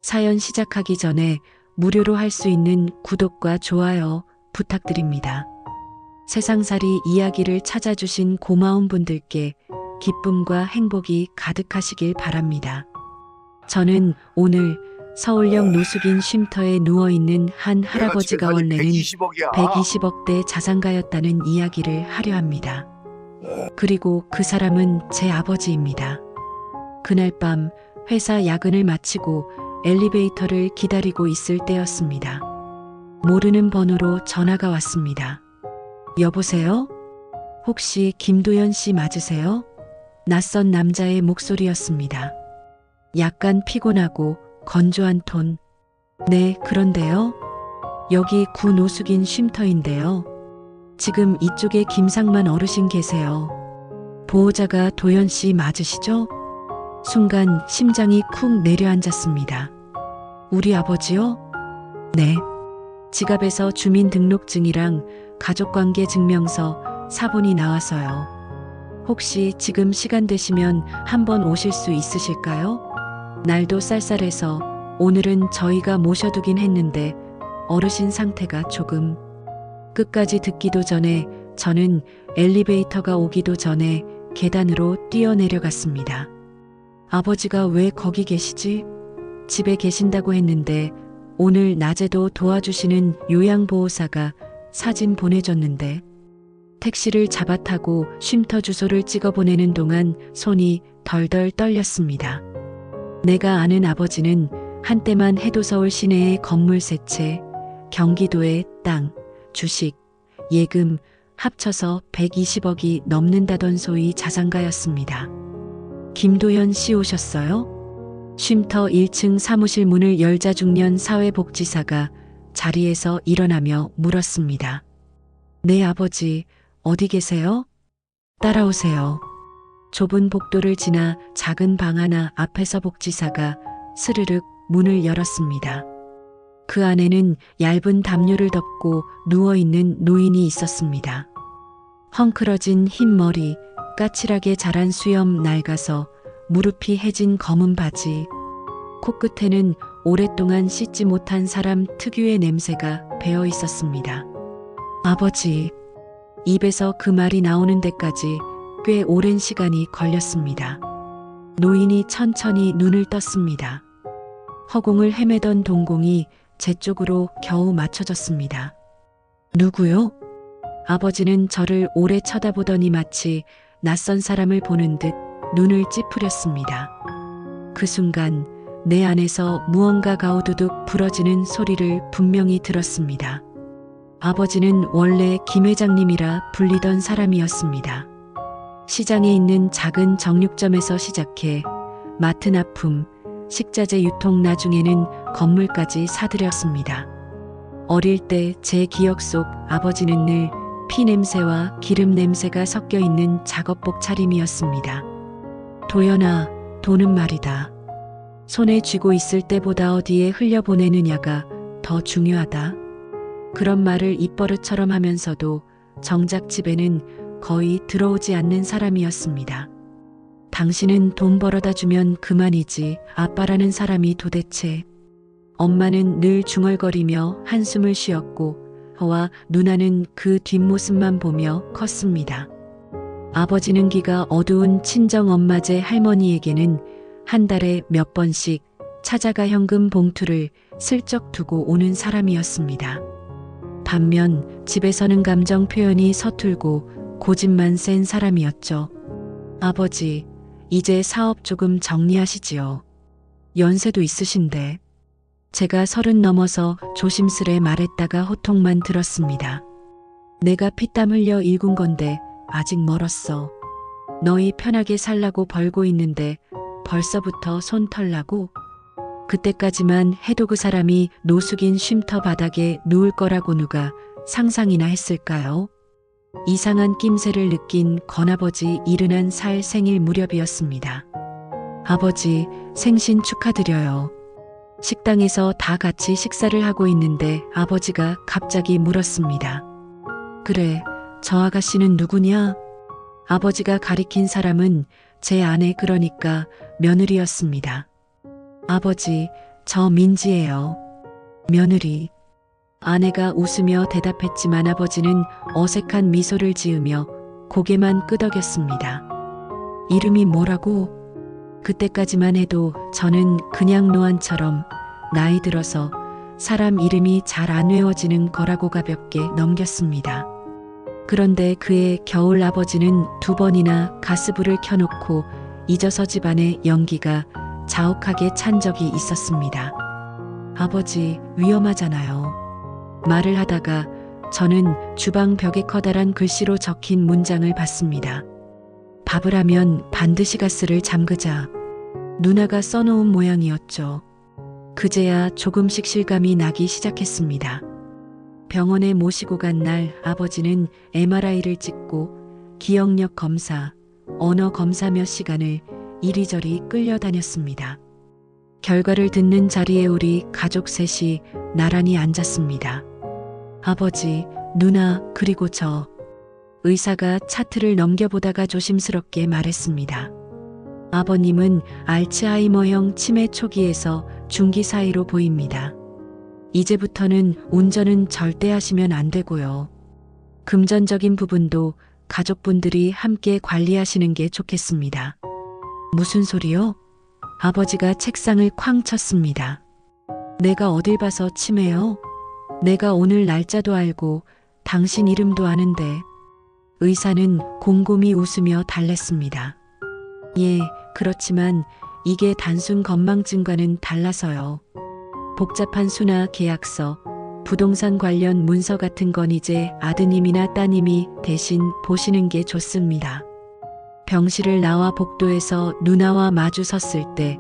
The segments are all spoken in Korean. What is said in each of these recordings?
사연 시작하기 전에 무료로 할 수 있는 구독과 좋아요 부탁드립니다. 세상살이 이야기를 찾아주신 고마운 분들께 기쁨과 행복이 가득하시길 바랍니다. 저는 오늘 서울역 노숙인 쉼터에 누워있는 한 할아버지가 원래는 120억대 자산가였다는 이야기를 하려 합니다. 그리고 그 사람은 제 아버지입니다. 그날 밤 회사 야근을 마치고 엘리베이터를 기다리고 있을 때였습니다. 모르는 번호로 전화가 왔습니다. 여보세요? 혹시 김도연 씨 맞으세요? 낯선 남자의 목소리였습니다. 약간 피곤하고 건조한 톤. 네, 그런데요. 여기 구 노숙인 쉼터인데요. 지금 이쪽에 김상만 어르신 계세요. 보호자가 도연 씨 맞으시죠? 순간 심장이 쿵 내려앉았습니다. 우리 아버지요? 네. 지갑에서 주민등록증이랑 가족관계증명서, 사본이 나와서요. 혹시 지금 시간 되시면 한번 오실 수 있으실까요? 날도 쌀쌀해서 오늘은 저희가 모셔두긴 했는데 어르신 상태가 조금. 끝까지 듣기도 전에 저는 엘리베이터가 오기도 전에 계단으로 뛰어내려갔습니다. 아버지가 왜 거기 계시지? 집에 계신다고 했는데 오늘 낮에도 도와주시는 요양보호사가 사진 보내줬는데. 택시를 잡아 타고 쉼터 주소를 찍어 보내는 동안 손이 덜덜 떨렸습니다. 내가 아는 아버지는 한때만 해도서울 시내의 건물 세 채, 경기도의 땅, 주식, 예금 합쳐서 120억이 넘는다던 소위 자산가였습니다. 김도연 씨 오셨어요? 쉼터 1층 사무실 문을 열자 중년 사회복지사가 자리에서 일어나며 물었습니다. 네, 아버지, 어디 계세요? 따라오세요. 좁은 복도를 지나 작은 방 하나 앞에서 복지사가 스르륵 문을 열었습니다. 그 안에는 얇은 담요를 덮고 누워있는 노인이 있었습니다. 헝클어진 흰 머리, 까칠하게 자란 수염 낡아서 무릎이 해진 검은 바지, 코끝에는 오랫동안 씻지 못한 사람 특유의 냄새가 배어 있었습니다. 아버지. 입에서 그 말이 나오는 데까지 꽤 오랜 시간이 걸렸습니다. 노인이 천천히 눈을 떴습니다. 허공을 헤매던 동공이 제 쪽으로 겨우 맞춰졌습니다. 누구요? 아버지는 저를 오래 쳐다보더니 마치 낯선 사람을 보는 듯 눈을 찌푸렸습니다. 그 순간 내 안에서 무언가가 우두둑 부러지는 소리를 분명히 들었습니다. 아버지는 원래 김 회장님이라 불리던 사람이었습니다. 시장에 있는 작은 정육점에서 시작해 맡은 아픔, 식자재 유통 나중에는 건물까지 사들였습니다. 어릴 때 제 기억 속 아버지는 늘 피 냄새와 기름 냄새가 섞여 있는 작업복 차림이었습니다. 도연아, 돈은 말이다. 손에 쥐고 있을 때보다 어디에 흘려보내느냐가 더 중요하다. 그런 말을 입버릇처럼 하면서도 정작 집에는 거의 들어오지 않는 사람이었습니다. 당신은 돈 벌어다 주면 그만이지 아빠라는 사람이 도대체. 엄마는 늘 중얼거리며 한숨을 쉬었고 저와 누나는 그 뒷모습만 보며 컸습니다. 아버지는 귀가 어두운 친정엄마제 할머니에게는 한 달에 몇 번씩 찾아가 현금 봉투를 슬쩍 두고 오는 사람이었습니다. 반면 집에서는 감정 표현이 서툴고 고집만 센 사람이었죠. 아버지, 이제 사업 조금 정리하시지요. 연세도 있으신데. 제가 30 넘어서 조심스레 말했다가 호통만 들었습니다. 내가 피땀 흘려 일군 건데 아직 멀었어. 너희 편하게 살라고 벌고 있는데 벌써부터 손 털라고? 그때까지만 해도 그 사람이 노숙인 쉼터 바닥에 누울 거라고 누가 상상이나 했을까요? 이상한 낌새를 느낀 건아버지 71살 생일 무렵이었습니다. 아버지, 생신 축하드려요. 식당에서 다 같이 식사를 하고 있는데 아버지가 갑자기 물었습니다. 그래, 저 아가씨는 누구냐? 아버지가 가리킨 사람은 제 아내, 그러니까 며느리였습니다. 아버지, 저 민지예요. 며느리. 아내가 웃으며 대답했지만 아버지는 어색한 미소를 지으며 고개만 끄덕였습니다. 이름이 뭐라고? 그때까지만 해도 저는 그냥 노안처럼 나이 들어서 사람 이름이 잘 안 외워지는 거라고 가볍게 넘겼습니다. 그런데 그해 겨울 아버지는 2번이나 가스불을 켜놓고 잊어서 집안의 연기가 자욱하게 찬 적이 있었습니다. 아버지, 위험하잖아요. 말을 하다가 저는 주방 벽에 커다란 글씨로 적힌 문장을 봤습니다. 밥을 하면 반드시 가스를 잠그자. 누나가 써놓은 모양이었죠. 그제야 조금씩 실감이 나기 시작했습니다. 병원에 모시고 간 날 아버지는 MRI를 찍고 기억력 검사, 언어 검사 몇 시간을 이리저리 끌려다녔습니다. 결과를 듣는 자리에 우리 가족 셋이 나란히 앉았습니다. 아버지, 누나, 그리고 저. 의사가 차트를 넘겨보다가 조심스럽게 말했습니다. 아버님은 알츠하이머형 치매 초기에서 중기 사이로 보입니다. 이제부터는 운전은 절대 하시면 안 되고요. 금전적인 부분도 가족분들이 함께 관리하시는 게 좋겠습니다. 무슨 소리요? 아버지가 책상을 쾅 쳤습니다. 내가 어딜 봐서 치매요? 내가 오늘 날짜도 알고 당신 이름도 아는데. 의사는 곰곰이 웃으며 달랬습니다. 예, 그렇지만 이게 단순 건망증과는 달라서요. 복잡한 수나 계약서, 부동산 관련 문서 같은 건 이제 아드님이나 따님이 대신 보시는 게 좋습니다. 병실을 나와 복도에서 누나와 마주 섰을 때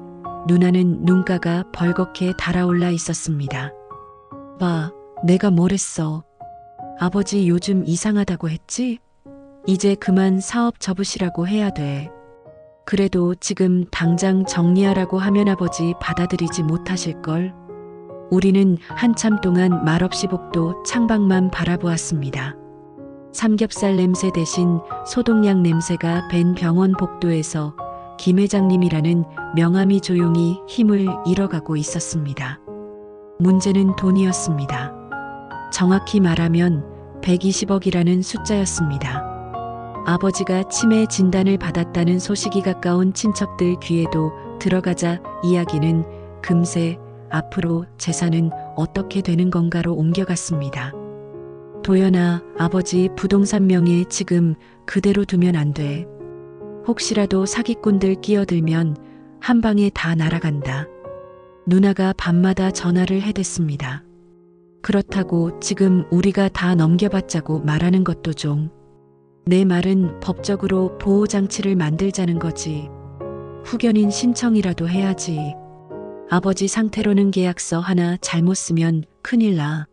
누나는 눈가가 벌겋게 달아올라 있었습니다. 봐, 내가 뭘 했어. 아버지 요즘 이상하다고 했지? 이제 그만 사업 접으시라고 해야 돼. 그래도 지금 당장 정리하라고 하면 아버지 받아들이지 못하실걸. 우리는 한참 동안 말없이 복도 창밖만 바라보았습니다. 삼겹살 냄새 대신 소독약 냄새가 밴 병원 복도에서 김 회장님이라는 명함이 조용히 힘을 잃어가고 있었습니다. 문제는 돈이었습니다. 정확히 말하면 120억이라는 숫자였습니다. 아버지가 치매 진단을 받았다는 소식이 가까운 친척들 귀에도 들어가자 이야기는 금세 앞으로 재산은 어떻게 되는 건가로 옮겨갔습니다. 도연아, 아버지 부동산 명예 지금 그대로 두면 안 돼. 혹시라도 사기꾼들 끼어들면 한 방에 다 날아간다. 누나가 밤마다 전화를 해댔습니다. 그렇다고 지금 우리가 다 넘겨받자고 말하는 것도 좀. 내 말은 법적으로 보호장치를 만들자는 거지. 후견인 신청이라도 해야지. 아버지 상태로는 계약서 하나 잘못 쓰면 큰일 나.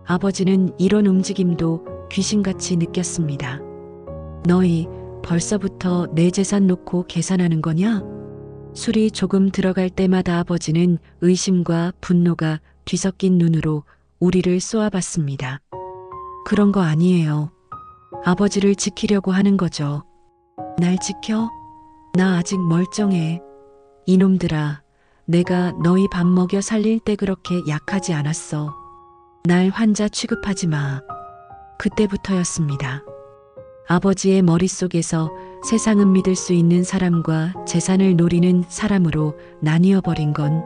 아버지는 이런 움직임도 귀신같이 느꼈습니다. 너희 벌써부터 내 재산 놓고 계산하는 거냐? 술이 조금 들어갈 때마다 아버지는 의심과 분노가 뒤섞인 눈으로 우리를 쏘아봤습니다. 그런 거 아니에요. 아버지를 지키려고 하는 거죠. 날 지켜? 나 아직 멀쩡해. 이놈들아, 내가 너희 밥 먹여 살릴 때 그렇게 약하지 않았어. 날 환자 취급하지 마. 그때부터였습니다. 아버지의 머릿속에서 세상은 믿을 수 있는 사람과 재산을 노리는 사람으로 나뉘어버린 건,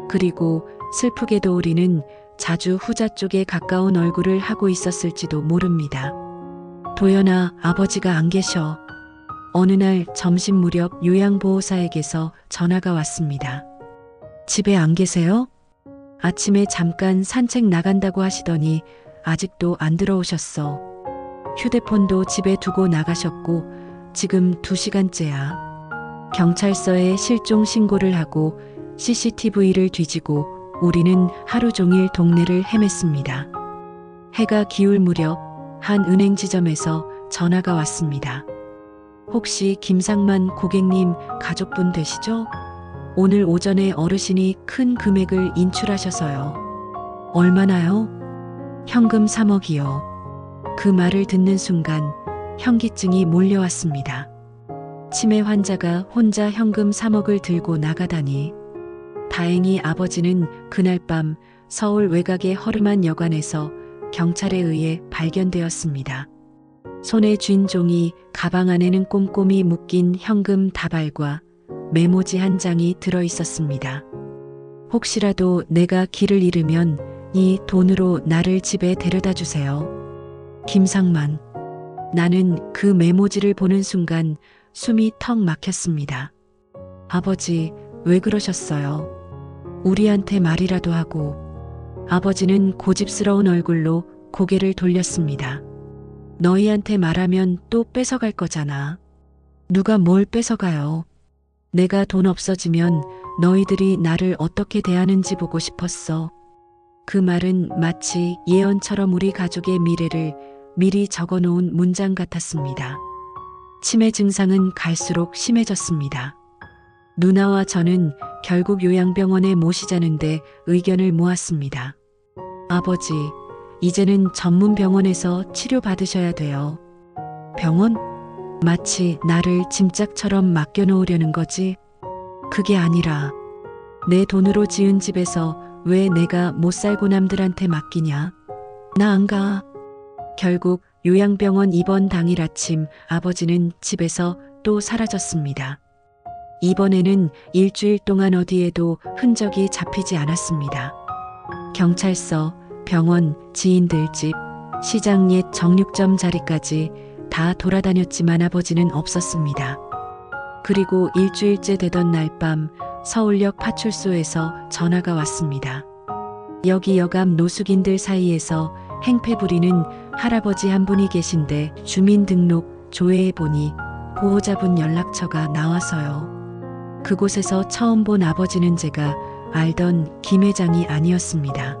그리고 슬프게도 우리는 자주 후자 쪽에 가까운 얼굴을 하고 있었을지도 모릅니다. 도연아, 아버지가 안 계셔. 어느 날 점심 무렵 요양보호사에게서 전화가 왔습니다. 집에 안 계세요? 아침에 잠깐 산책 나간다고 하시더니 아직도 안 들어오셨어. 휴대폰도 집에 두고 나가셨고 지금 2시간째야. 경찰서에 실종 신고를 하고 CCTV를 뒤지고 우리는 하루 종일 동네를 헤맸습니다. 해가 기울 무렵 한 은행 지점에서 전화가 왔습니다. 혹시 김상만 고객님 가족분 되시죠? 오늘 오전에 어르신이 큰 금액을 인출하셔서요. 얼마나요? 현금 3억이요. 그 말을 듣는 순간 현기증이 몰려왔습니다. 치매 환자가 혼자 현금 3억을 들고 나가다니. 다행히 아버지는 그날 밤 서울 외곽의 허름한 여관에서 경찰에 의해 발견되었습니다. 손에 쥔 종이, 가방 안에는 꼼꼼히 묶인 현금 다발과 메모지 한 장이 들어 있었습니다. 혹시라도 내가 길을 잃으면 이 돈으로 나를 집에 데려다 주세요. 김상만. 나는 그 메모지를 보는 순간 숨이 턱 막혔습니다. 아버지, 왜 그러셨어요? 우리한테 말이라도 하고. 아버지는 고집스러운 얼굴로 고개를 돌렸습니다. 너희한테 말하면 또 뺏어갈 거잖아. 누가 뭘 뺏어가요? 내가 돈 없어지면 너희들이 나를 어떻게 대하는지 보고 싶었어. 그 말은 마치 예언처럼 우리 가족의 미래를 미리 적어놓은 문장 같았습니다. 치매 증상은 갈수록 심해졌습니다. 누나와 저는 결국 요양병원에 모시자는데 의견을 모았습니다. 아버지, 이제는 전문 병원에서 치료받으셔야 돼요. 병원? 마치 나를 짐짝처럼 맡겨놓으려는 거지? 그게 아니라 내 돈으로 지은 집에서 왜 내가 못 살고 남들한테 맡기냐? 나 안 가. 결국 요양병원 입원 당일 아침 아버지는 집에서 또 사라졌습니다. 이번에는 일주일 동안 어디에도 흔적이 잡히지 않았습니다. 경찰서, 병원, 지인들 집, 시장 옛 정육점 자리까지 다 돌아다녔지만 아버지는 없었습니다. 그리고 일주일째 되던 날 밤 서울역 파출소에서 전화가 왔습니다. 여기 여감 노숙인들 사이에서 행패 부리는 할아버지 한 분이 계신데 주민등록 조회해보니 보호자분 연락처가 나와서요. 그곳에서 처음 본 아버지는 제가 알던 김 회장이 아니었습니다.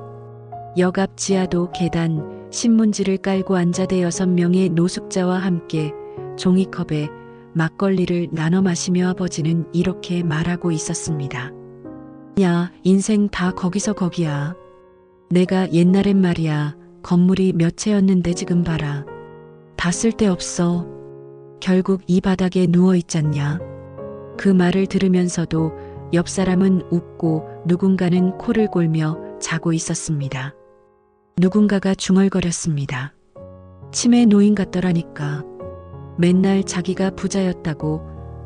역 앞 지하도 계단, 신문지를 깔고 앉아 대여섯 명의 노숙자와 함께 종이컵에 막걸리를 나눠 마시며 아버지는 이렇게 말하고 있었습니다. 야, 인생 다 거기서 거기야. 내가 옛날엔 말이야, 건물이 몇 채였는데 지금 봐라. 다 쓸데없어. 결국 이 바닥에 누워 있잖냐. 그 말을 들으면서도 옆 사람은 웃고 누군가는 코를 골며 자고 있었습니다. 누군가가 중얼거렸습니다. 치매 노인 같더라니까. 맨날 자기가 부자였다고,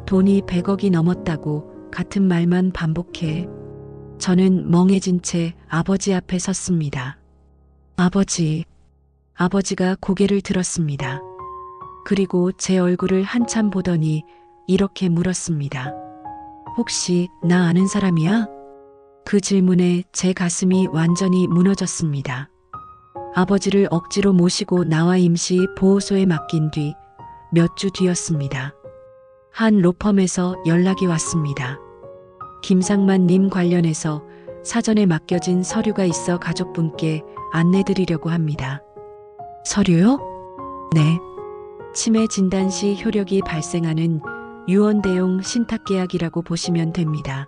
돈이 100억이 넘었다고 같은 말만 반복해. 저는 멍해진 채 아버지 앞에 섰습니다. 아버지. 아버지가 고개를 들었습니다. 그리고 제 얼굴을 한참 보더니 이렇게 물었습니다. 혹시 나 아는 사람이야? 그 질문에 제 가슴이 완전히 무너졌습니다. 아버지를 억지로 모시고 나와 임시 보호소에 맡긴 뒤 몇 주 뒤였습니다. 한 로펌에서 연락이 왔습니다. 김상만 님 관련해서 사전에 맡겨진 서류가 있어 가족분께 안내드리려고 합니다. 서류요? 네. 치매 진단 시 효력이 발생하는 유언대용 신탁계약이라고 보시면 됩니다.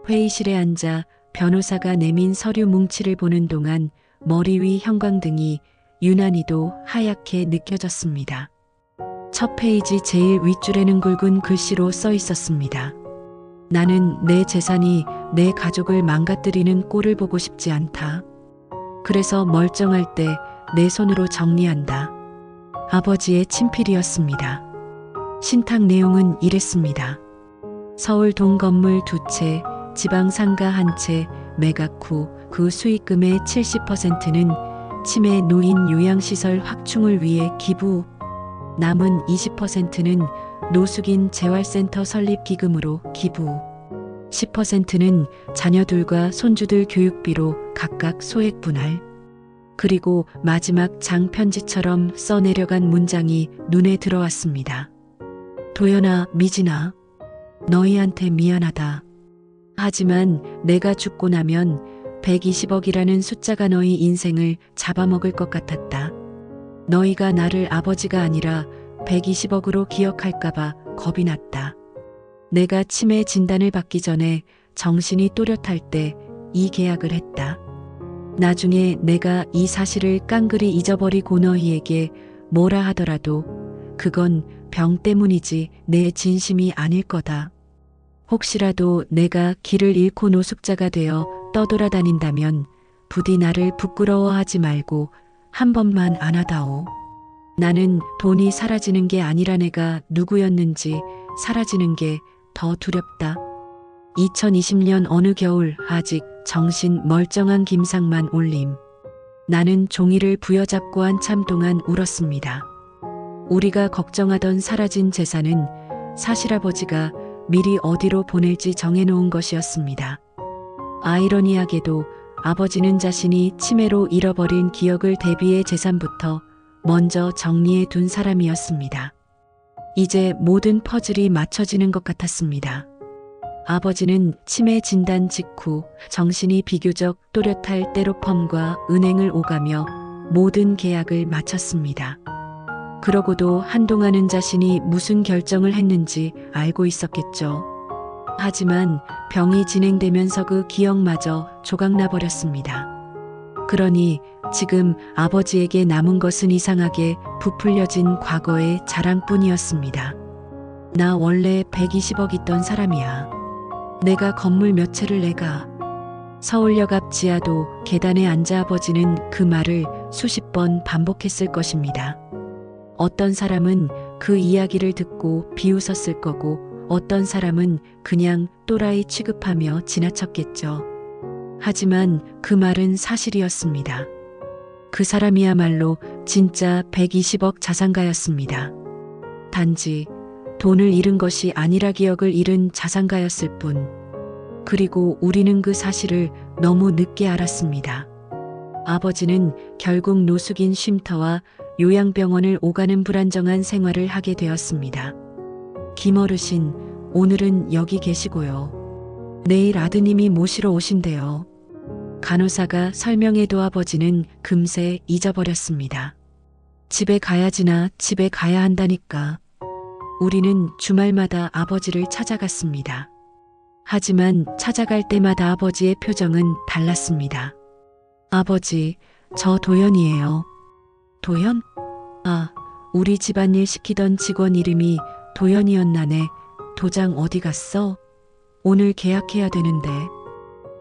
회의실에 앉아 변호사가 내민 서류 뭉치를 보는 동안 머리 위 형광등이 유난히도 하얗게 느껴졌습니다. 첫 페이지 제일 윗줄에는 굵은 글씨로 써 있었습니다. 나는 내 재산이 내 가족을 망가뜨리는 꼴을 보고 싶지 않다. 그래서 멀쩡할 때 내 손으로 정리한다. 아버지의 친필이었습니다. 신탁 내용은 이랬습니다. 서울 동건물 2채, 지방 상가 1채, 매각 후 그 수익금의 70%는 치매 노인 요양시설 확충을 위해 기부, 남은 20%는 노숙인 재활센터 설립 기금으로 기부, 10%는 자녀들과 손주들 교육비로 각각 소액 분할. 그리고 마지막 장 편지처럼 써내려간 문장이 눈에 들어왔습니다. 도연아, 미진아, 너희한테 미안하다. 하지만 내가 죽고 나면 120억이라는 숫자가 너희 인생을 잡아먹을 것 같았다. 너희가 나를 아버지가 아니라 120억으로 기억할까봐 겁이 났다. 내가 치매 진단을 받기 전에 정신이 또렷할 때 이 계약을 했다. 나중에 내가 이 사실을 깡그리 잊어버리고 너희에게 뭐라 하더라도 그건 병 때문이지 내 진심이 아닐 거다. 혹시라도 내가 길을 잃고 노숙자가 되어 떠돌아다닌다면 부디 나를 부끄러워하지 말고 한 번만 안아다오. 나는 돈이 사라지는 게 아니라 내가 누구였는지 사라지는 게 더 두렵다. 2020년 어느 겨울 아직 정신 멀쩡한 김상만 올림. 나는 종이를 부여잡고 한참 동안 울었습니다. 우리가 걱정하던 사라진 재산은 사실 아버지가 미리 어디로 보낼지 정해놓은 것이었습니다. 아이러니하게도 아버지는 자신이 치매로 잃어버린 기억을 대비해 재산부터 먼저 정리해 둔 사람이었습니다. 이제 모든 퍼즐이 맞춰지는 것 같았습니다. 아버지는 치매 진단 직후 정신이 비교적 또렷할 때로 펌과 은행을 오가며 모든 계약을 마쳤습니다. 그러고도 한동안은 자신이 무슨 결정을 했는지 알고 있었겠죠. 하지만 병이 진행되면서 그 기억마저 조각나버렸습니다. 그러니 지금 아버지에게 남은 것은 이상하게 부풀려진 과거의 자랑뿐이었습니다. 나 원래 120억 있던 사람이야. 내가 건물 몇 채를 내가. 서울역 앞 지하도 계단에 앉아 아버지는 그 말을 수십 번 반복했을 것입니다. 어떤 사람은 그 이야기를 듣고 비웃었을 거고 어떤 사람은 그냥 또라이 취급하며 지나쳤겠죠. 하지만 그 말은 사실이었습니다. 그 사람이야말로 진짜 120억 자산가였습니다. 단지 돈을 잃은 것이 아니라 기억을 잃은 자산가였을 뿐. 그리고 우리는 그 사실을 너무 늦게 알았습니다. 아버지는 결국 노숙인 쉼터와 요양병원을 오가는 불안정한 생활을 하게 되었습니다. 김어르신, 오늘은 여기 계시고요. 내일 아드님이 모시러 오신대요. 간호사가 설명해도 아버지는 금세 잊어버렸습니다. 집에 가야지나 집에 가야 한다니까. 우리는 주말마다 아버지를 찾아갔습니다. 하지만 찾아갈 때마다 아버지의 표정은 달랐습니다. 아버지, 저 도연이에요. 도연? 아, 우리 집안일 시키던 직원 이름이 도연이었나네. 도장 어디 갔어? 오늘 계약해야 되는데.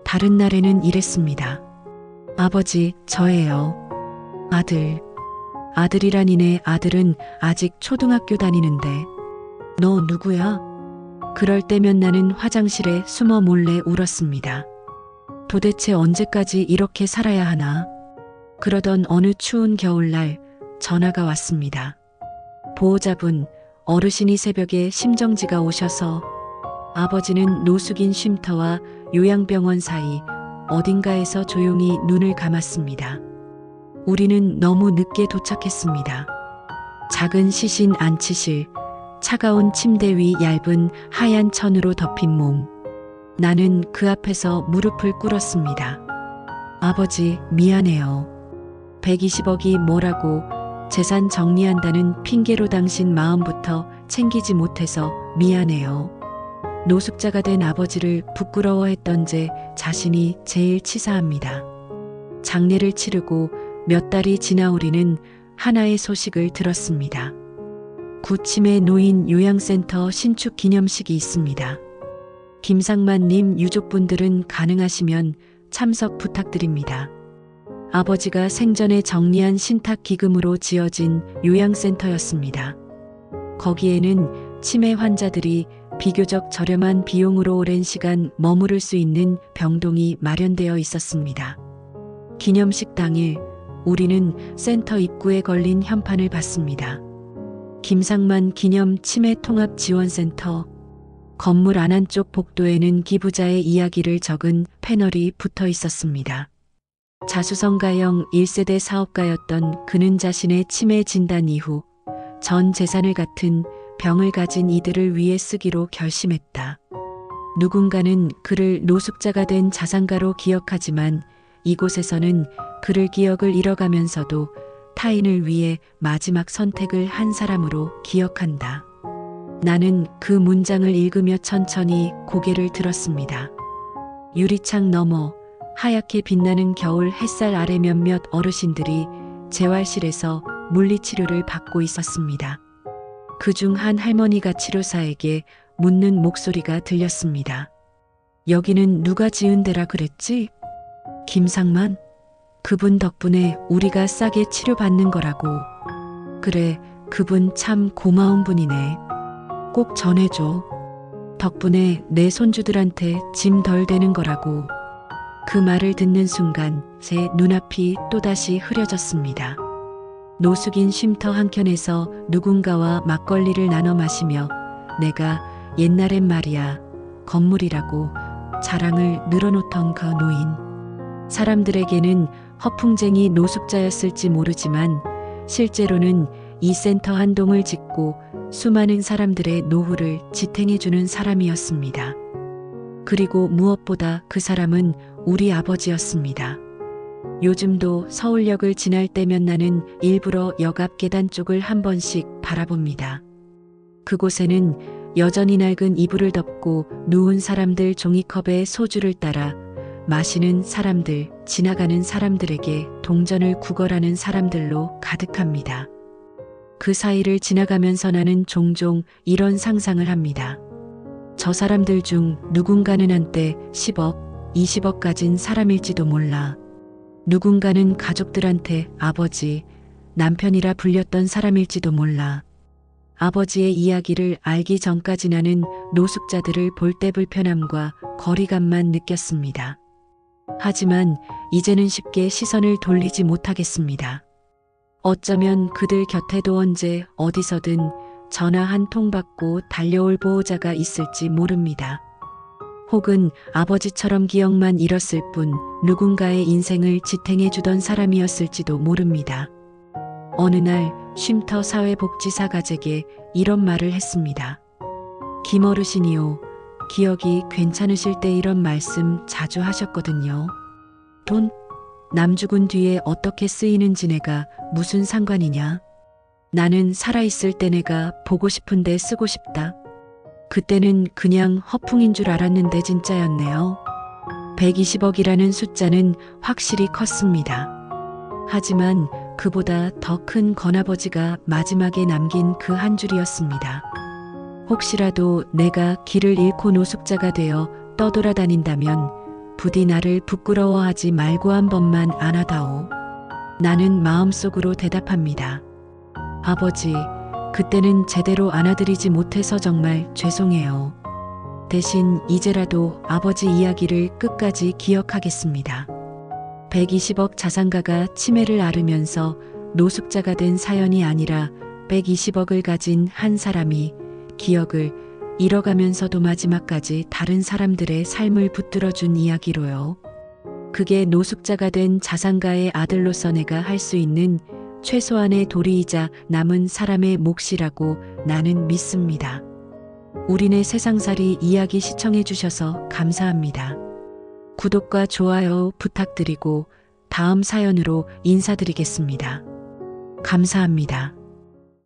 다른 날에는 이랬습니다. 아버지, 저예요. 아들. 아들이라니네. 아들은 아직 초등학교 다니는데. 너 누구야? 그럴 때면 나는 화장실에 숨어 몰래 울었습니다. 도대체 언제까지 이렇게 살아야 하나? 그러던 어느 추운 겨울날 전화가 왔습니다. 보호자분, 어르신이 새벽에 심정지가 오셔서. 아버지는 노숙인 쉼터와 요양병원 사이 어딘가에서 조용히 눈을 감았습니다. 우리는 너무 늦게 도착했습니다. 작은 시신 안치실, 차가운 침대 위 얇은 하얀 천으로 덮인 몸. 나는 그 앞에서 무릎을 꿇었습니다. 아버지, 미안해요. 120억이 뭐라고 재산 정리한다는 핑계로 당신 마음부터 챙기지 못해서 미안해요. 노숙자가 된 아버지를 부끄러워했던 제 자신이 제일 치사합니다. 장례를 치르고 몇 달이 지나 우리는 하나의 소식을 들었습니다. 구치매 노인 요양센터 신축 기념식이 있습니다. 김상만님 유족분들은 가능하시면 참석 부탁드립니다. 아버지가 생전에 정리한 신탁 기금으로 지어진 요양센터였습니다. 거기에는 치매 환자들이 비교적 저렴한 비용으로 오랜 시간 머무를 수 있는 병동이 마련되어 있었습니다. 기념식 당일 우리는 센터 입구에 걸린 현판을 봤습니다. 김상만 기념 치매 통합 지원센터. 건물 안 한쪽 복도에는 기부자의 이야기를 적은 패널이 붙어 있었습니다. 자수성가형 1세대 사업가였던 그는 자신의 치매 진단 이후 전 재산을 같은 병을 가진 이들을 위해 쓰기로 결심했다. 누군가는 그를 노숙자가 된 자산가로 기억하지만 이곳에서는 그를 기억을 잃어가면서도 타인을 위해 마지막 선택을 한 사람으로 기억한다. 나는 그 문장을 읽으며 천천히 고개를 들었습니다. 유리창 너머 하얗게 빛나는 겨울 햇살 아래 몇몇 어르신들이 재활실에서 물리치료를 받고 있었습니다. 그중 한 할머니가 치료사에게 묻는 목소리가 들렸습니다. 여기는 누가 지은 데라 그랬지? 김상만? 그분 덕분에 우리가 싸게 치료받는 거라고. 그래, 그분 참 고마운 분이네. 꼭 전해줘. 덕분에 내 손주들한테 짐 덜 되는 거라고. 그 말을 듣는 순간 제 눈앞이 또다시 흐려졌습니다. 노숙인 쉼터 한켠에서 누군가와 막걸리를 나눠 마시며 내가 옛날엔 말이야, 건물이라고 자랑을 늘어놓던 그 노인. 사람들에게는 허풍쟁이 노숙자였을지 모르지만 실제로는 이 센터 한 동을 짓고 수많은 사람들의 노후를 지탱해주는 사람이었습니다. 그리고 무엇보다 그 사람은 우리 아버지였습니다. 요즘도 서울역을 지날 때면 나는 일부러 역 앞 계단 쪽을 한 번씩 바라봅니다. 그곳에는 여전히 낡은 이불을 덮고 누운 사람들 종이컵에 소주를 따라 마시는 사람들, 지나가는 사람들에게 동전을 구걸하는 사람들로 가득합니다. 그 사이를 지나가면서 나는 종종 이런 상상을 합니다. 저 사람들 중 누군가는 한때 10억, 20억 가진 사람일지도 몰라. 누군가는 가족들한테 아버지, 남편이라 불렸던 사람일지도 몰라. 아버지의 이야기를 알기 전까지 나는 노숙자들을 볼 때 불편함과 거리감만 느꼈습니다. 하지만 이제는 쉽게 시선을 돌리지 못하겠습니다. 어쩌면 그들 곁에도 언제 어디서든 전화 한 통 받고 달려올 보호자가 있을지 모릅니다. 혹은 아버지처럼 기억만 잃었을 뿐 누군가의 인생을 지탱해 주던 사람이었을지도 모릅니다. 어느 날 쉼터 사회복지사가제게 이런 말을 했습니다. 김어르신이요, 기억이 괜찮으실 때 이런 말씀 자주 하셨거든요. 돈? 남 죽은 뒤에 어떻게 쓰이는지 내가 무슨 상관이냐? 나는 살아있을 때 내가 보고 싶은데 쓰고 싶다. 그때는 그냥 허풍인 줄 알았는데 진짜였네요. 120억이라는 숫자는 확실히 컸습니다. 하지만 그보다 더 큰 건아버지가 마지막에 남긴 그 한 줄이었습니다. 혹시라도 내가 길을 잃고 노숙자가 되어 떠돌아다닌다면 부디 나를 부끄러워하지 말고 한 번만 안아다오. 나는 마음속으로 대답합니다. 아버지, 그때는 제대로 안아드리지 못해서 정말 죄송해요. 대신 이제라도 아버지 이야기를 끝까지 기억하겠습니다. 120억 자산가가 치매를 앓으면서 노숙자가 된 사연이 아니라 120억을 가진 한 사람이 기억을 잃어가면서도 마지막까지 다른 사람들의 삶을 붙들어준 이야기로요. 그게 노숙자가 된 자산가의 아들로서 내가 할 수 있는 최소한의 도리이자 남은 사람의 몫이라고 나는 믿습니다. 우리네 세상살이 이야기 시청해 주셔서 감사합니다. 구독과 좋아요 부탁드리고 다음 사연으로 인사드리겠습니다. 감사합니다.